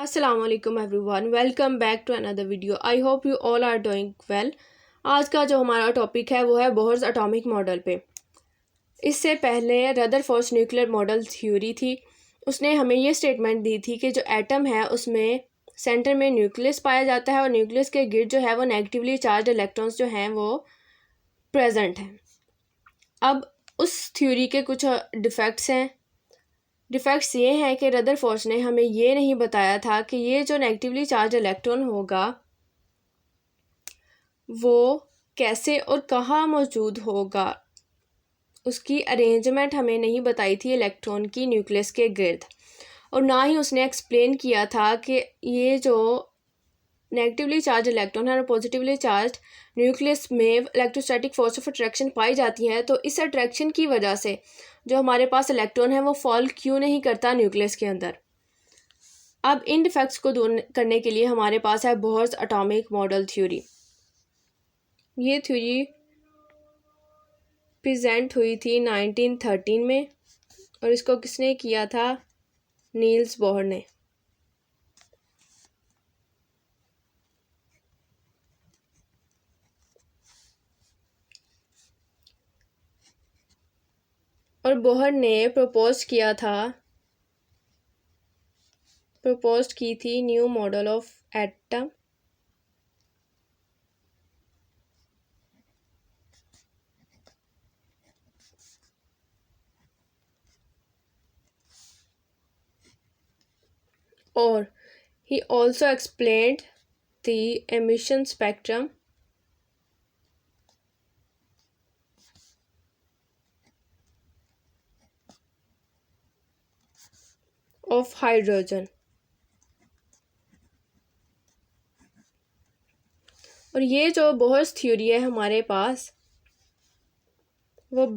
Assalamu alaikum everyone, welcome back to another video. I hope you all are doing well. आज का जो हमारा topic है वो है बोहर्स एटॉमिक मॉडल पे। इससे पहले रदरफोर्ड न्यूक्लियर मॉडल थ्योरी थी। उसने हमें ये स्टेटमेंट दी थी कि जो एटम है उसमें सेंटर में न्यूक्लियस पाया जाता है और न्यूक्लियस के गिर्द जो है वो नेगेटिवली चार्ज इलेक्ट्रॉन्स जो हैं वो प्रेजेंट हैं। अब उस थ्योरी के कुछ डिफेक्ट्स हैं। डिफेक्ट्स ये हैं कि रदरफोर्ड ने हमें ये नहीं बताया था कि ये जो नेगेटिवली चार्ज इलेक्ट्रॉन होगा वो कैसे और कहाँ मौजूद होगा। उसकी अरेंजमेंट हमें नहीं बताई थी इलेक्ट्रॉन की न्यूक्लियस के गिर्द, और ना ही उसने एक्सप्लेन किया था कि ये जो नेगेटिवली चार्ज इलेक्ट्रॉन है और पॉजिटिवली चार्ज न्यूक्लियस में इलेक्ट्रोस्टैटिक फोर्स ऑफ अट्रैक्शन पाई जाती है, तो इस अट्रैक्शन की वजह से जो हमारे पास इलेक्ट्रॉन है वो फॉल क्यों नहीं करता न्यूक्लियस के अंदर। अब इन डिफेक्ट्स को दूर करने के लिए हमारे पास है बोहर्स एटॉमिक मॉडल थ्योरी। ये थ्योरी प्रेजेंट हुई थी 1913 में और इसको किसने किया था? नील्स बोहर ने। और बोहर ने प्रपोज की थी न्यू मॉडल ऑफ एटम और he also explained the emission spectrum of hydrogen। और ये जो बोहर्स थ्योरी है हमारे पास वो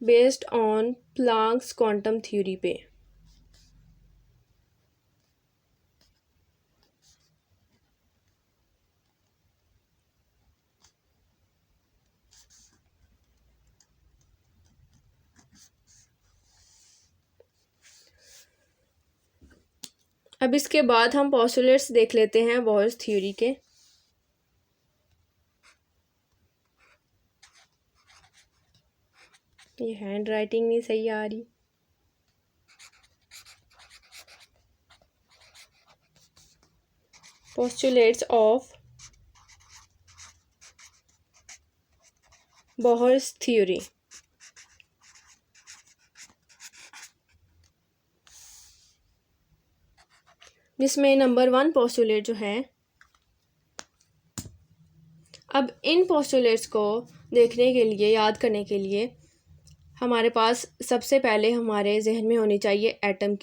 based on Planck's quantum theory पे। अब इसके बाद हम पोस्टुलेट्स देख लेते हैं बोहर्स थ्योरी के। ये हैंड राइटिंग नहीं सही आ रही। Postulates of Bohr's theory. जिसमें नंबर 1 पोस्टुलेट जो है। अब इन पोस्टुलेट्स को देखने के लिए, याद करने के लिए हमारे पास सबसे पहले हमारे जहन में होनी चाहिए एटम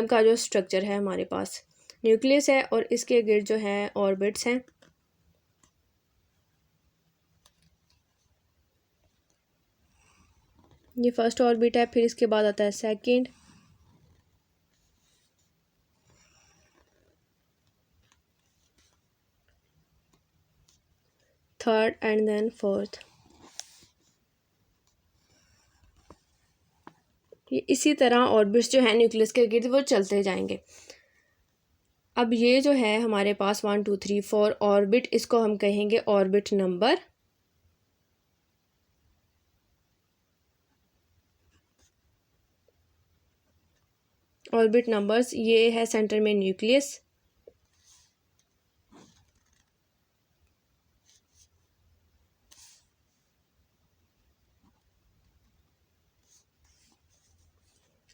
का जो स्ट्रक्चर है। हमारे पास न्यूक्लियस है और इसके गिर्द जो है ऑर्बिट्स हैं। ये फर्स्ट ऑर्बिट है, फिर इसके बाद आता है second, third and then fourth. ये इसी तरह ऑर्बिट्स जो है न्यूक्लियस के गिर्द वो चलते जाएंगे। अब ये जो है हमारे पास 1 2 3 4 ऑर्बिट, इसको हम कहेंगे ऑर्बिट नंबर। ऑर्बिट नंबर्स, ये है सेंटर में न्यूक्लियस।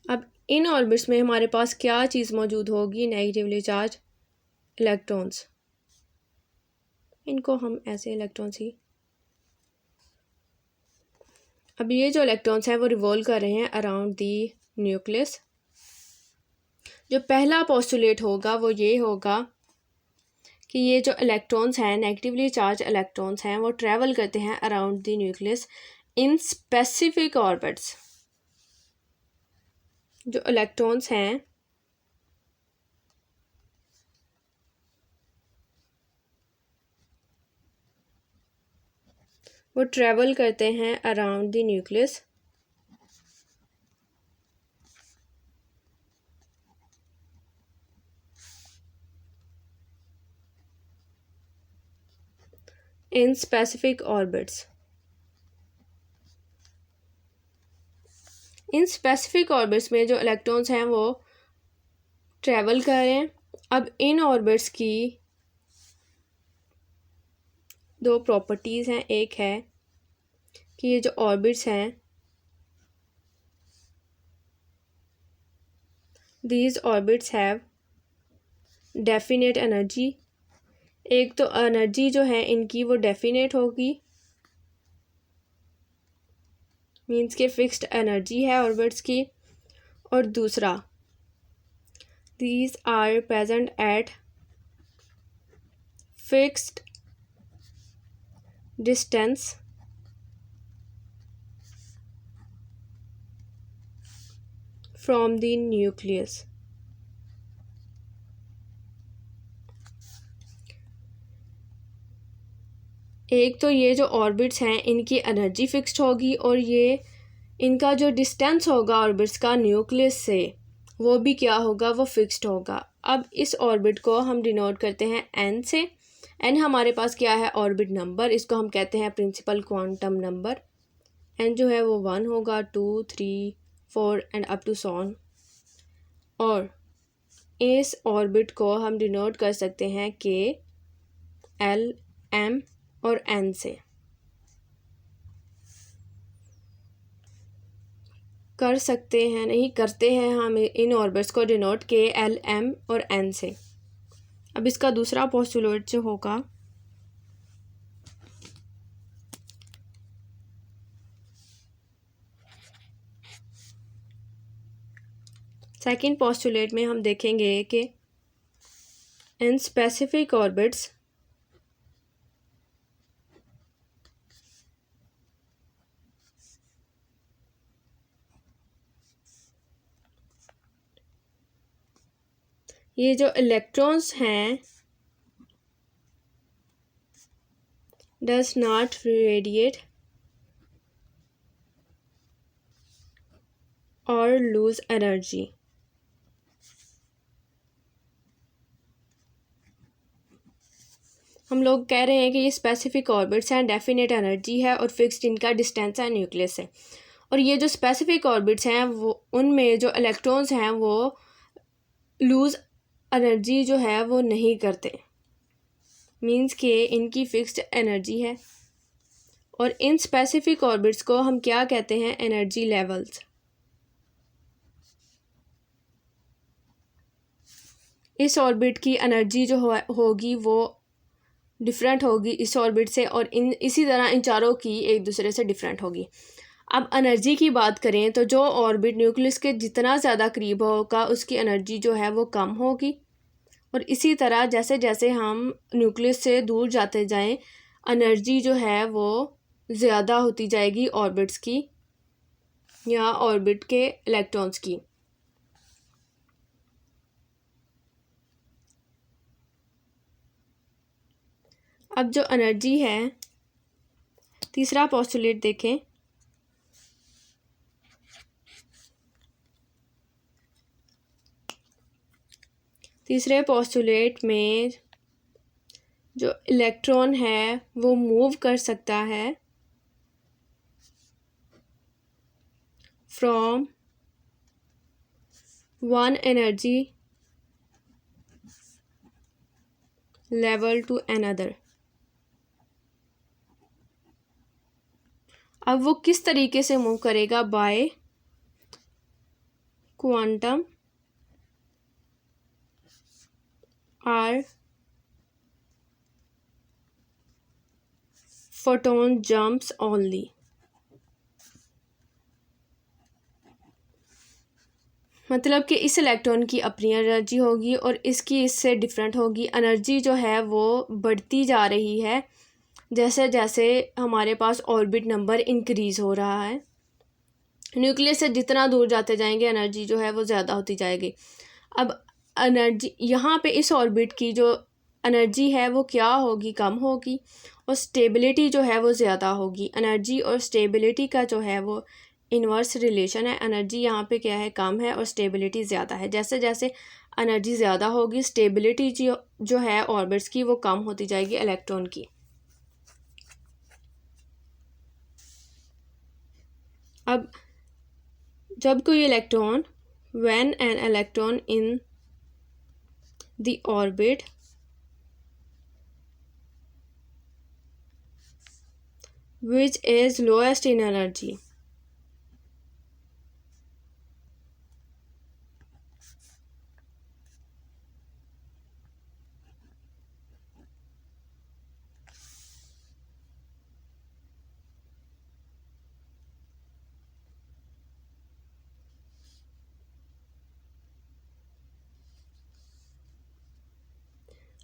अब इन ऑर्बिट्स में हमारे पास क्या चीज़ मौजूद होगी? Negatively charge electrons. इनको हम ऐसे इलेक्ट्रॉन्स ही। अब ये जो इलेक्ट्रॉन्स हैं वो रिवॉल्व कर रहे हैं अराउंड दी न्यूक्लियस। जो पहला पोस्टुलेट होगा वो ये होगा कि ये जो इलेक्ट्रॉन्स हैं, नेगेटिवली चार्ज इलेक्ट्रॉन्स हैं, वो ट्रैवल करते हैं around the nucleus in specific orbits. जो इलेक्ट्रॉन्स हैं वो ट्रैवल करते हैं around the nucleus in specific orbits. In specific orbits में जो इलेक्ट्रॉन्स हैं वो ट्रैवल कर रहे हैं। अब इन ऑर्बिट्स की दो प्रॉपर्टीज़ हैं। एक है कि ये जो ऑर्बिट्स हैं, these orbits have definite energy. एक तो एनर्जी जो है इनकी वो डेफिनेट होगी, मीन्स के फिक्स्ड एनर्जी है ऑर्बिट्स की। और दूसरा, these are present at fixed distance from the nucleus। एक तो ये जो ऑर्बिट्स हैं इनकी एनर्जी फिक्स्ड होगी और ये इनका जो डिस्टेंस होगा ऑर्बिट्स का न्यूक्लियस से वो भी क्या होगा, वो फिक्स्ड होगा। अब इस ऑर्बिट को हम डिनोट करते हैं एन से। एन हमारे पास क्या है, ऑर्बिट नंबर, इसको हम कहते हैं प्रिंसिपल क्वांटम नंबर। एन जो है वो 1 होगा, 2, 3, 4 एंड अप टू सॉन। और इस ऑर्बिट को हम डिनोट कर सकते हैं के, एल, एम और एन से। कर सकते हैं, नहीं करते हैं हम इन ऑर्बिट्स को डिनोट के, एल, एम और एन से। अब इसका दूसरा पोस्टुलेट जो होगा, सेकंड पोस्टुलेट में हम देखेंगे कि इन स्पेसिफिक ऑर्बिट्स ये जो इलेक्ट्रॉन्स हैं डज नॉट रेडिएट और लूज एनर्जी। हम लोग कह रहे हैं कि ये स्पेसिफिक ऑर्बिट्स हैं, डेफिनेट एनर्जी है और फिक्स्ड इनका डिस्टेंस है न्यूक्लियस से। और ये जो स्पेसिफिक ऑर्बिट्स हैं वो उनमें जो इलेक्ट्रॉन्स हैं वो लूज एनर्जी जो है वो नहीं करते, मींस के इनकी फिक्स्ड एनर्जी है। और इन स्पेसिफिक ऑर्बिट्स को हम क्या कहते हैं, एनर्जी लेवल्स। इस ऑर्बिट की एनर्जी जो होगी वो डिफरेंट होगी इस ऑर्बिट से, और इसी तरह इन चारों की एक दूसरे से डिफरेंट होगी। अब एनर्जी की बात करें तो जो ऑर्बिट न्यूक्लियस के जितना ज़्यादा करीब होगा उसकी एनर्जी जो है वो कम होगी। और इसी तरह जैसे जैसे हम न्यूक्लियस से दूर जाते जाएं एनर्जी जो है वो ज़्यादा होती जाएगी ऑर्बिट्स की या ऑर्बिट के इलेक्ट्रॉन्स की। अब जो एनर्जी है, तीसरा पोस्टुलेट देखें। तीसरे पोस्टुलेट में जो इलेक्ट्रॉन है वो मूव कर सकता है from one energy level to another. अब वो किस तरीके से मूव करेगा, बाय क्वांटम और फोटोन जंप्स ओनली। मतलब कि इस इलेक्ट्रॉन की अपनी एनर्जी होगी और इसकी इससे डिफरेंट होगी। एनर्जी जो है वो बढ़ती जा रही है जैसे जैसे हमारे पास ऑर्बिट नंबर इंक्रीज़ हो रहा है। न्यूक्लियस से जितना दूर जाते जाएंगे एनर्जी जो है वो ज़्यादा होती जाएगी। अब एनर्जी यहाँ पे इस ऑर्बिट की जो एनर्जी है वो क्या होगी, कम होगी, और स्टेबिलिटी जो है वो ज़्यादा होगी। एनर्जी और स्टेबिलिटी का जो है वो इन्वर्स रिलेशन है। एनर्जी यहाँ पे क्या है, कम है, और स्टेबिलिटी ज़्यादा है। जैसे जैसे एनर्जी ज़्यादा होगी स्टेबिलिटी जो है ऑर्बिट्स की वो कम होती जाएगी इलेक्ट्रॉन की। अब जब कोई electron, when an electron in the orbit which is lowest in energy,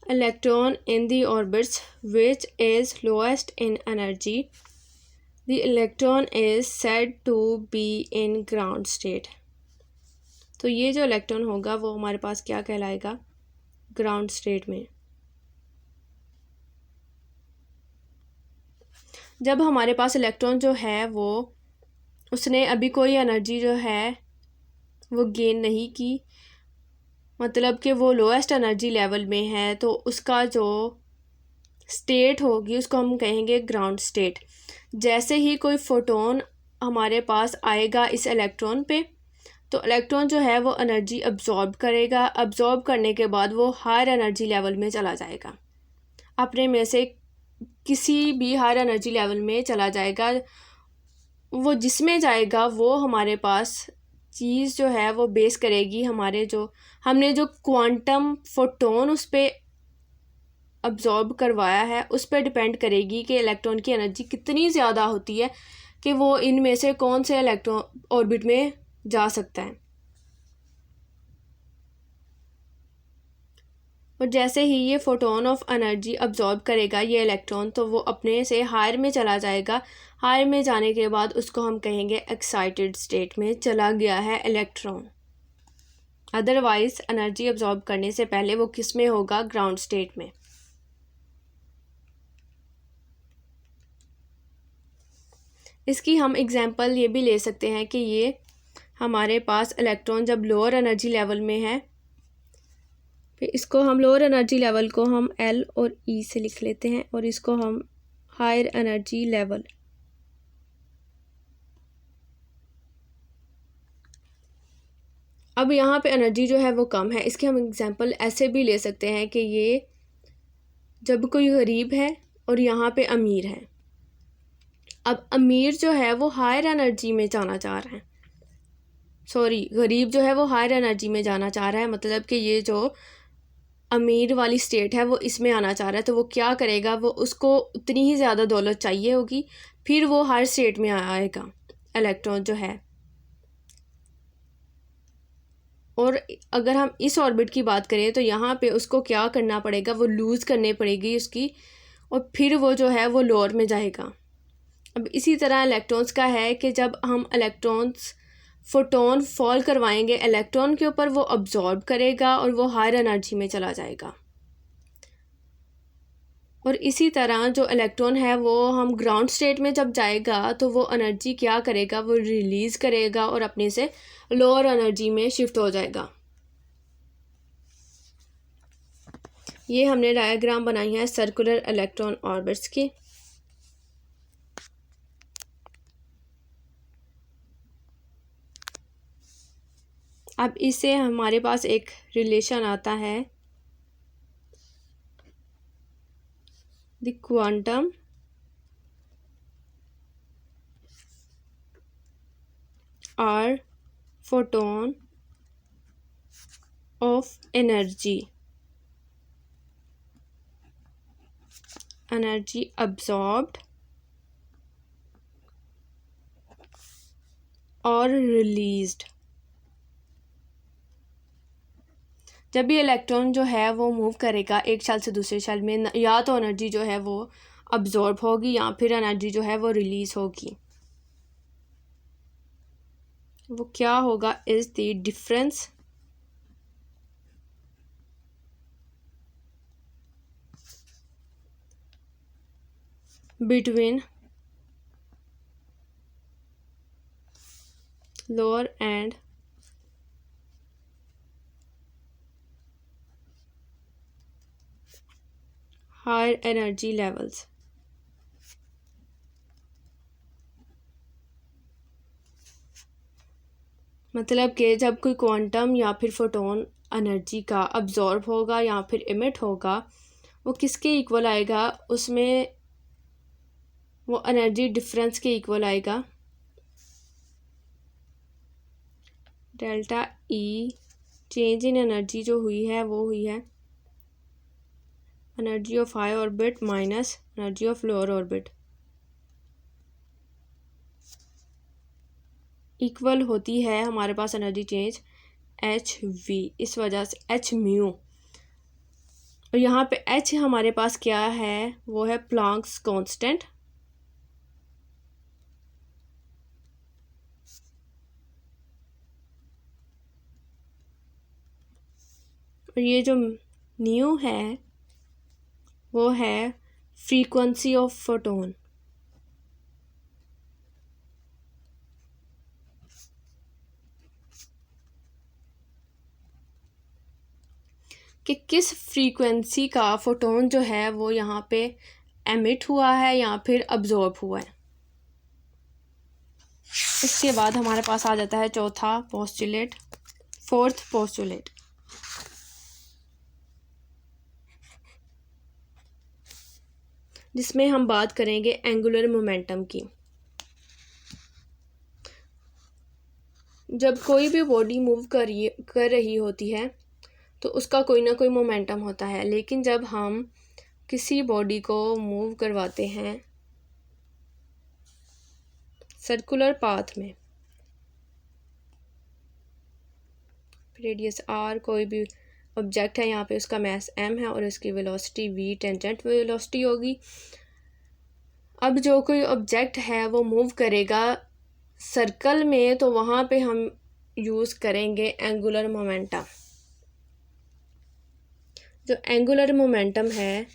electron in the orbits which is lowest in energy, the electron is said to be in ground state. तो ये जो electron होगा वो हमारे पास क्या कहलाएगा, ground state में। जब हमारे पास इलेक्ट्रॉन जो है वो उसने अभी कोई एनर्जी जो है वो गेन नहीं की, मतलब कि वो लोएस्ट एनर्जी लेवल में है, तो उसका जो स्टेट होगी उसको हम कहेंगे ग्राउंड स्टेट। जैसे ही कोई फोटोन हमारे पास आएगा इस इलेक्ट्रॉन पे, तो इलेक्ट्रॉन जो है वो एनर्जी अब्जॉर्ब करेगा। अब्जॉर्ब करने के बाद वो हायर एनर्जी लेवल में चला जाएगा, अपने में से किसी भी हायर एनर्जी लेवल में चला जाएगा। वो जिसमें जाएगा वो हमारे पास चीज़ जो है वो बेस करेगी हमारे जो हमने जो क्वांटम फोटोन उस पर अब्जॉर्ब करवाया है उस पर डिपेंड करेगी कि इलेक्ट्रॉन की एनर्जी कितनी ज़्यादा होती है कि वो इनमें से कौन से इलेक्ट्रॉन ऑर्बिट में जा सकता है। और जैसे ही ये फोटोन ऑफ एनर्जी अब्जॉर्ब करेगा ये इलेक्ट्रॉन, तो वो अपने से हायर में चला जाएगा। हायर में जाने के बाद उसको हम कहेंगे एक्साइटेड स्टेट में चला गया है इलेक्ट्रॉन। अदरवाइज एनर्जी अब्जॉर्ब करने से पहले वो किस में होगा, ग्राउंड स्टेट में। इसकी हम एग्जांपल ये भी ले सकते हैं कि ये हमारे पास इलेक्ट्रॉन जब लोअर एनर्जी लेवल में है, फिर इसको हम लोअर एनर्जी लेवल को हम एल और ई से लिख लेते हैं और इसको हम हायर एनर्जी लेवल। अब यहाँ पे एनर्जी जो है वो कम है, इसके हम एग्जांपल ऐसे भी ले सकते हैं कि ये जब कोई गरीब है और यहाँ पे अमीर है। अब अमीर जो है वो हायर एनर्जी में जाना चाह रहा है, सॉरी गरीब जो है वो हायर एनर्जी में जाना चाह रहा है, मतलब कि ये जो अमीर वाली स्टेट है वो इसमें आना चाह रहा है। तो वो क्या करेगा, वो उसको उतनी ही ज़्यादा दौलत चाहिए होगी, फिर वो हर स्टेट में आएगा इलेक्ट्रॉन जो है। और अगर हम इस ऑर्बिट की बात करें तो यहाँ पे उसको क्या करना पड़ेगा, वो लूज़ करनी पड़ेगी उसकी, और फिर वो जो है वो लोअर में जाएगा। अब इसी तरह इलेक्ट्रॉन्स का है कि जब हम इलेक्ट्रॉन्स फोटोन फॉल करवाएंगे इलेक्ट्रॉन के ऊपर, वो अब्जॉर्ब करेगा और वो हायर एनर्जी में चला जाएगा। और इसी तरह जो इलेक्ट्रॉन है वो हम ग्राउंड स्टेट में जब जाएगा तो वो एनर्जी क्या करेगा, वो रिलीज़ करेगा और अपने से लोअर एनर्जी में शिफ्ट हो जाएगा। ये हमने डायग्राम बनाई है सर्कुलर इलेक्ट्रॉन ऑर्बिट्स की। अब इससे हमारे पास एक रिलेशन आता है, द क्वांटम और फोटोन ऑफ एनर्जी अब्जॉर्ब्ड और रिलीज्ड। जब भी इलेक्ट्रॉन जो है वो मूव करेगा एक शेल से दूसरे शेल में, या तो एनर्जी जो है वो अब्जॉर्ब होगी या फिर एनर्जी जो है वो रिलीज होगी। वो क्या होगा, is the difference between lower and higher energy levels। मतलब कि जब कोई क्वांटम या फिर फोटोन एनर्जी का अब्जॉर्ब होगा या फिर इमिट होगा, वो किसके इक्वल आएगा, उसमें वो एनर्जी डिफरेंस के इक्वल आएगा। Delta E change in energy जो हुई है वो हुई है energy of high orbit minus energy of lower orbit, equal होती है हमारे पास एनर्जी चेंज एच वी, इस वजह से एच म्यू। और यहाँ पे एच हमारे पास क्या है, वो है प्लैंक्स कांस्टेंट। और ये जो न्यू है वो है फ्रीक्वेंसी ऑफ फोटोन। कि किस फ्रीक्वेंसी का फोटोन जो है वो यहाँ पे एमिट हुआ है या फिर अब्जॉर्ब हुआ है। इसके बाद हमारे पास आ जाता है चौथा पोस्टुलेट, फोर्थ पोस्टुलेट। जिसमें हम बात करेंगे एंगुलर मोमेंटम की। जब कोई भी बॉडी मूव कर रही होती है तो उसका कोई ना कोई मोमेंटम होता है, लेकिन जब हम किसी बॉडी को मूव करवाते हैं सर्कुलर पाथ में, रेडियस आर, कोई भी ऑब्जेक्ट है, यहाँ पे उसका मास m है और इसकी वेलोसिटी v टेंजेंट वेलोसिटी होगी। अब जो कोई ऑब्जेक्ट है वो मूव करेगा सर्कल में, तो वहाँ पे हम यूज़ करेंगे एंगुलर मोमेंटम। जो एंगुलर मोमेंटम है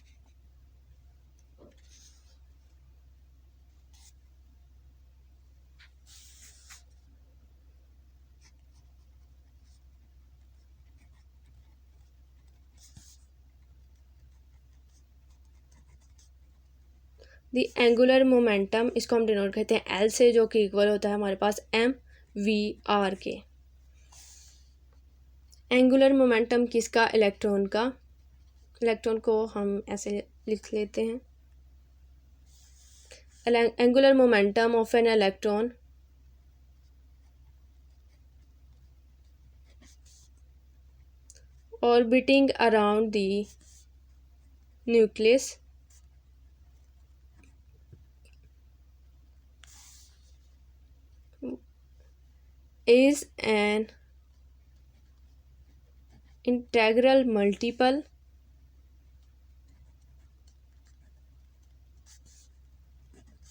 द एंगुलर मोमेंटम, इसको हम डिनोट कहते हैं एल से, जो कि इक्वल होता है हमारे पास एम वी आर के। एंगुलर मोमेंटम किसका, इलेक्ट्रॉन का। इलेक्ट्रॉन को हम ऐसे लिख लेते हैं, angular momentum of an electron orbiting around the nucleus is an integral multiple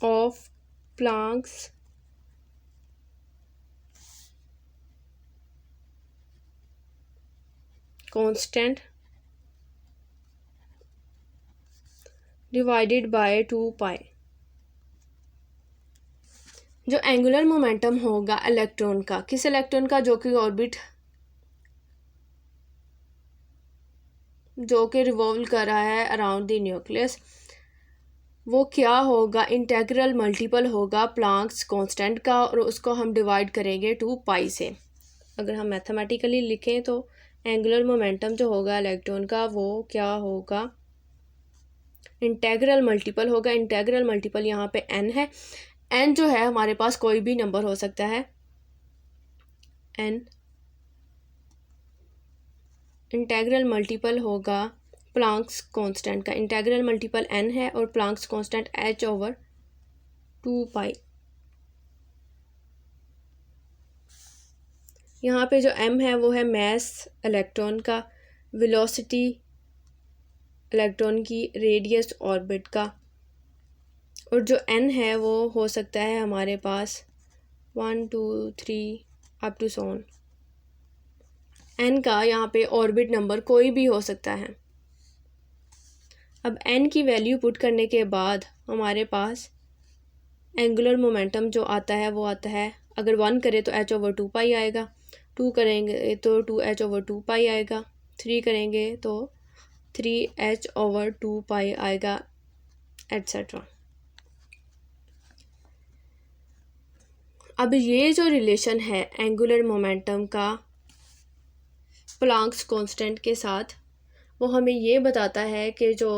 of Planck's constant divided by 2 पाई। जो एंगुलर मोमेंटम होगा इलेक्ट्रॉन का, किस इलेक्ट्रॉन का, जो कि ऑर्बिट, जो कि रिवॉल्व कर रहा है अराउंड द न्यूक्लियस, वो क्या होगा, इंटेग्रल मल्टीपल होगा प्लैंक्स कांस्टेंट का, और उसको हम डिवाइड करेंगे 2 पाई से। अगर हम मैथमेटिकली लिखें तो एंगुलर मोमेंटम जो होगा इलेक्ट्रॉन का वो क्या होगा, इंटेग्रल मल्टीपल होगा। इंटेग्रल मल्टीपल यहाँ पे n है, n जो है हमारे पास कोई भी नंबर हो सकता है, n इंटेग्रल मल्टीपल होगा प्लैंक्स कांस्टेंट का। इंटेग्रल मल्टीपल n है और प्लैंक्स कांस्टेंट h/2 पाई। यहाँ पे जो m है वो है मास इलेक्ट्रॉन का, वेलोसिटी इलेक्ट्रॉन की, रेडियस ऑर्बिट का, और जो n है वो हो सकता है हमारे पास 1 2 3 up to so on. n का यहाँ पे ऑर्बिट नंबर कोई भी हो सकता है। अब n की वैल्यू पुट करने के बाद हमारे पास एंगुलर मोमेंटम जो आता है वो आता है, अगर 1 करें तो h/2 पाई आएगा, 2 करेंगे तो 2h/2 पाई आएगा, 3 करेंगे तो 3h/2 पाई आएगा, एट्सेट्रा। अब ये जो रिलेशन है एंगुलर मोमेंटम का प्लैंक्स कांस्टेंट के साथ, वो हमें ये बताता है कि जो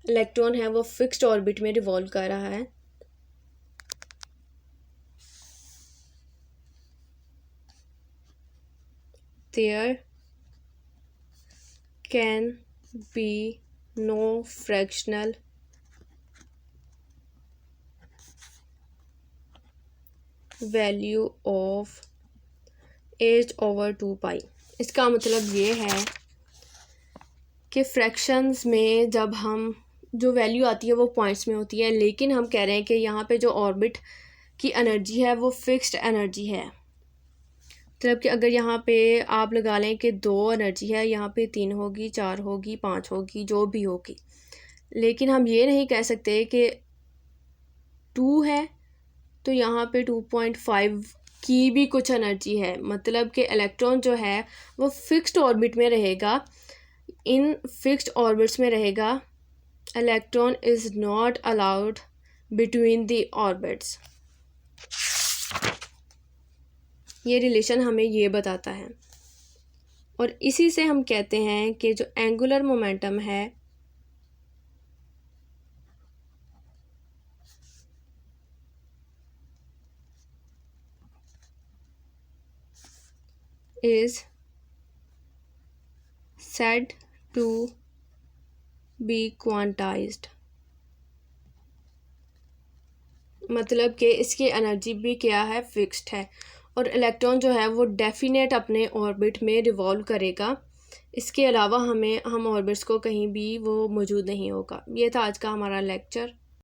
इलेक्ट्रॉन है वो फिक्स्ड ऑर्बिट में रिवॉल्व कर रहा है। There can be no fractional value of h/2 पाई। इसका मतलब ये है कि फ्रैक्शंस में जब हम जो वैल्यू आती है वो पॉइंट्स में होती है, लेकिन हम कह रहे हैं कि यहाँ पे जो ऑर्बिट की एनर्जी है वो फिक्स्ड एनर्जी है। मतलब कि अगर यहाँ पे आप लगा लें कि 2 एनर्जी है, यहाँ पे 3 होगी, 4 होगी, 5 होगी, जो भी होगी, लेकिन हम ये नहीं कह सकते कि 2 है तो यहाँ पे 2.5 की भी कुछ एनर्जी है। मतलब कि इलेक्ट्रॉन जो है वो फिक्स्ड ऑर्बिट में रहेगा, इन फिक्स्ड ऑर्बिट्स में रहेगा। Electron is not allowed between the orbits. ये रिलेशन हमें ये बताता है, और इसी से हम कहते हैं कि जो एंगुलर मोमेंटम है is said to be quantized। मतलब कि इसकी एनर्जी भी क्या है, फिक्स्ड है, और इलेक्ट्रॉन जो है वो डेफिनेट अपने ऑर्बिट में रिवॉल्व करेगा। इसके अलावा हम ऑर्बिट्स को कहीं भी वो मौजूद नहीं होगा। ये था आज का हमारा लेक्चर।